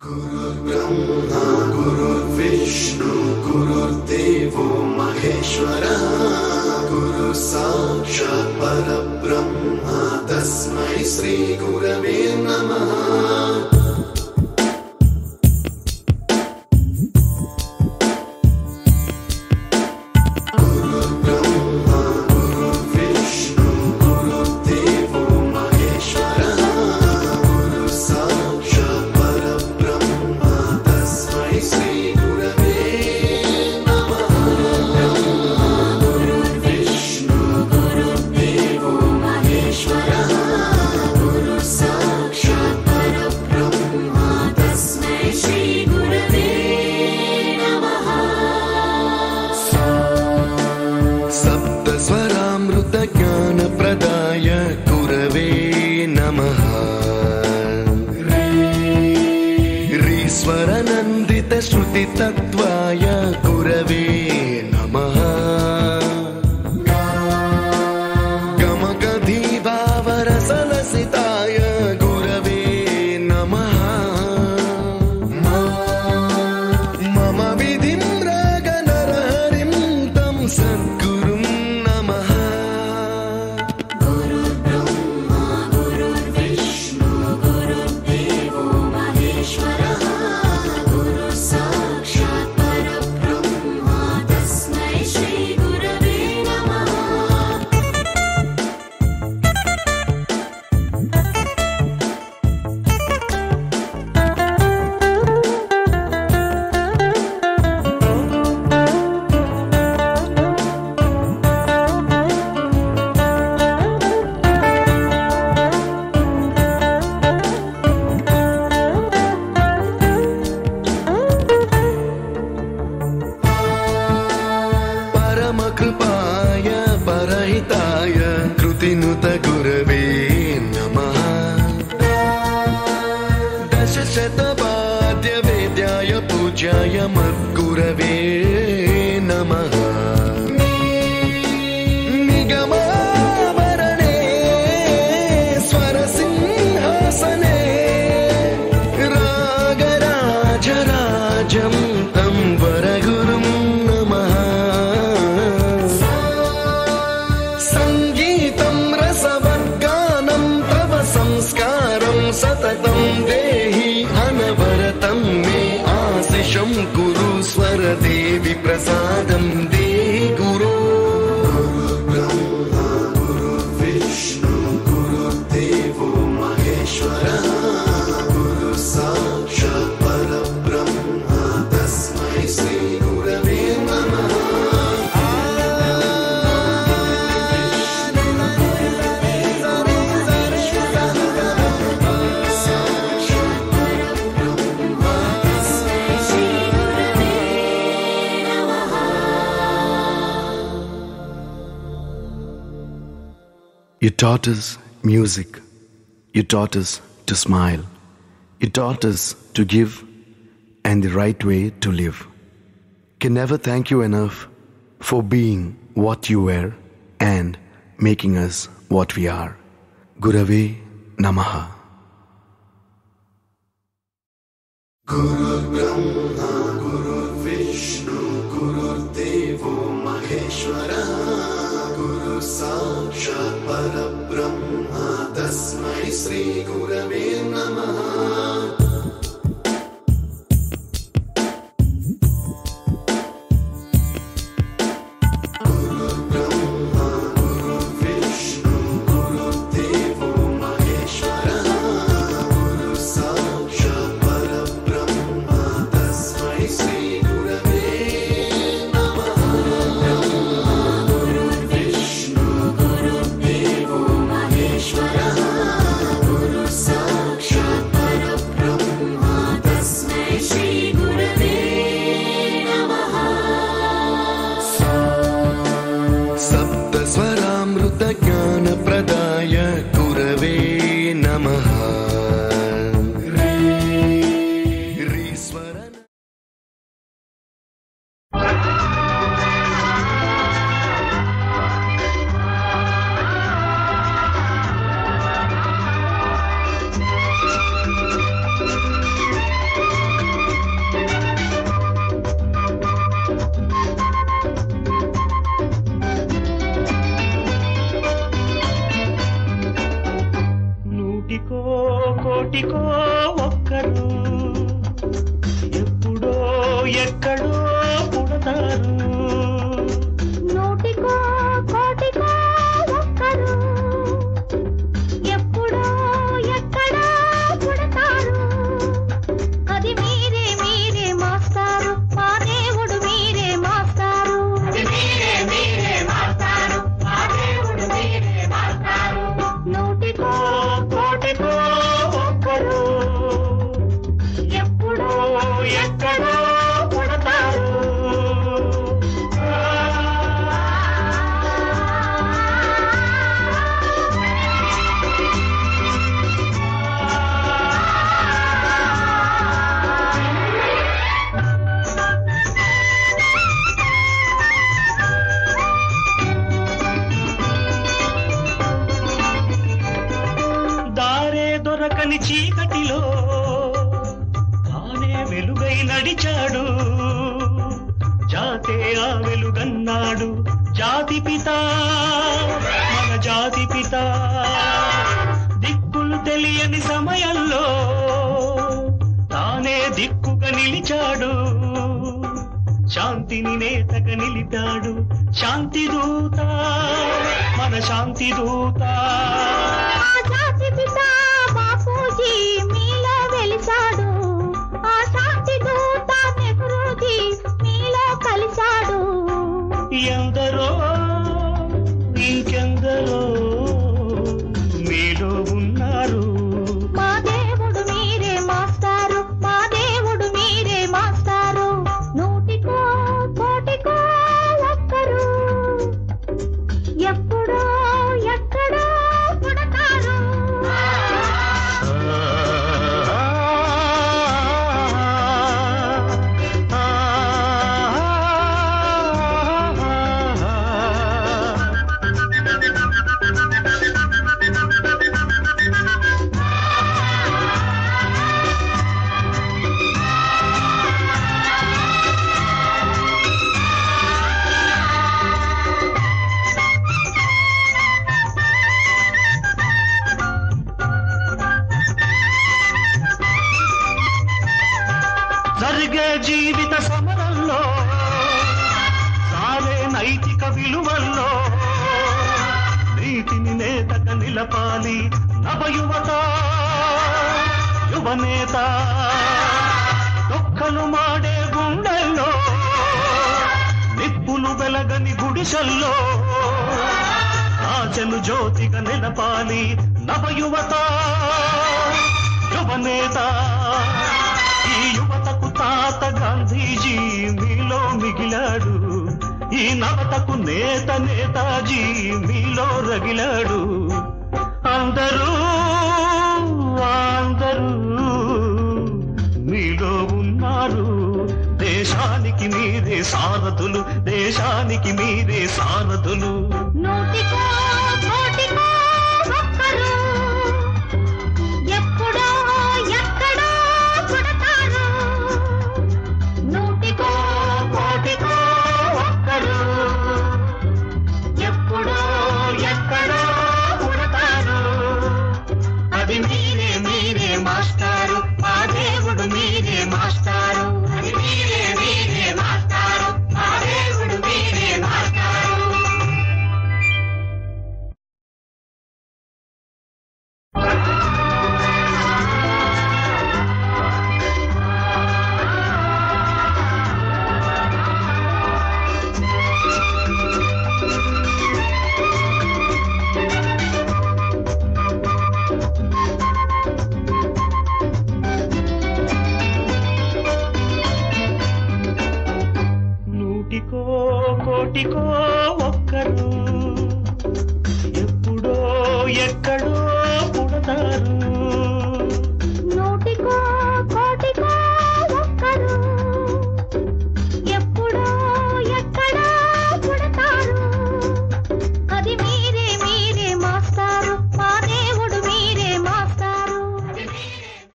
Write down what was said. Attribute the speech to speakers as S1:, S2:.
S1: गुरुर्ब्रह्मा गुरुर्विष्णु गुरुर्देवो महेश्वरः गुरु साक्षात् परब्रह्म तस्मै श्री गुरवे नमः।
S2: ज्ञानप्रदाय गुरवे नमः। रीश्वरनन्दित श्रुतितत्त्वाय गुरवे नमः। गमगधीभावरसलसिताय गुरवे नमः। मम विधिं रागनरहरिं तं सद्गुरुं नमः। कृपाय परहिताय कृतिनुत गुरवे नमः। दशशतवाद्य वेद्याय पूज्याय मद्गुरवे नमः। निगमावरणे स्वरसिंहासने रागराजराजं तं वरगुरुं नमः। संस्कारं सततं देहि अनवरतं मे आशिषं गुरु स्वरदेवि प्रसादं देहि गुरो।
S1: गुरुर्ब्रह्मा गुरुर्विष्णु गुरुर्देवो महेश्वरः गुरु साक्षात् परब्रह्म तस्मै श्री गुरवे नमः।
S2: You taught us music, you taught us to smile, you taught us to give and the right way to live. Can never thank you enough for being what you were and making us what we are. Gurave Namaha.
S1: गुरुर्ब्रह्मा गुरुर्विष्णु गुरुर्देवो महेश्वरः गुरु साक्षात् परब्रह्म तस्मै श्री गुरवे नमः। गुरु
S3: నిలిచాడు జాతే ఆ వెలుగన్నాడు జాతి పిత మన జాతి పిత దిక్కులు తెలియని సమయంలో తానే దిక్కుగా నిలిచాడు శాంతిని నేతగా నిలిపాడు శాంతి దూత మన శాంతి దూత
S4: జాతి పిత బాపూజీ మీలో వెలిసాడు ఆ శాంతి దూత నెహ్రూజీ మీలో కలిశాడు
S3: ఎందరో ఇంకెందరో మీలో ఉన్నారు
S4: మా దేవుడు మీరే మాస్టారు మా దేవుడు మీరే మాస్టారు నూటికో కోటికో ఒక్కరు ఎప్పుడో ఎక్కడో పుడతారు జరిగే జీవిత సమరంలో సారే నైతిక విలువల్లో నీతిని నేతగా నిలపాలి నవయువత యువనేత దొక్కలు మాడే గుండెల్లో నిప్పులు వెలగని గుడిసెల్లో ఆచలు జ్యోతిగా నిలపాలి నవయువత యువనేత ఈ యువతకు తాత గాంధీజీ మీలో మిగిలాడు ఈ నవతకు నేత నేతాజీ మీలో రగిలాడు అందరూ అందరూ మీలో ఉన్నారు దేశానికి మీరే సారథులు దేశానికి మీరే సారథులు నూటికో కోటికో ఒక్కరు ఎప్పుడో ఎక్కడో పుడతారు నూటికో కోటికో ఒక్కరు ఎప్పుడో ఎక్కడో పుడతారు అది మీరే మీరే మాస్టారు మా దేవుడు మీరే మాస్టారు అది మీరే మీరే మాస్టారు మా దేవుడు మీరే మాస్టారు
S3: నూటికో కోటికో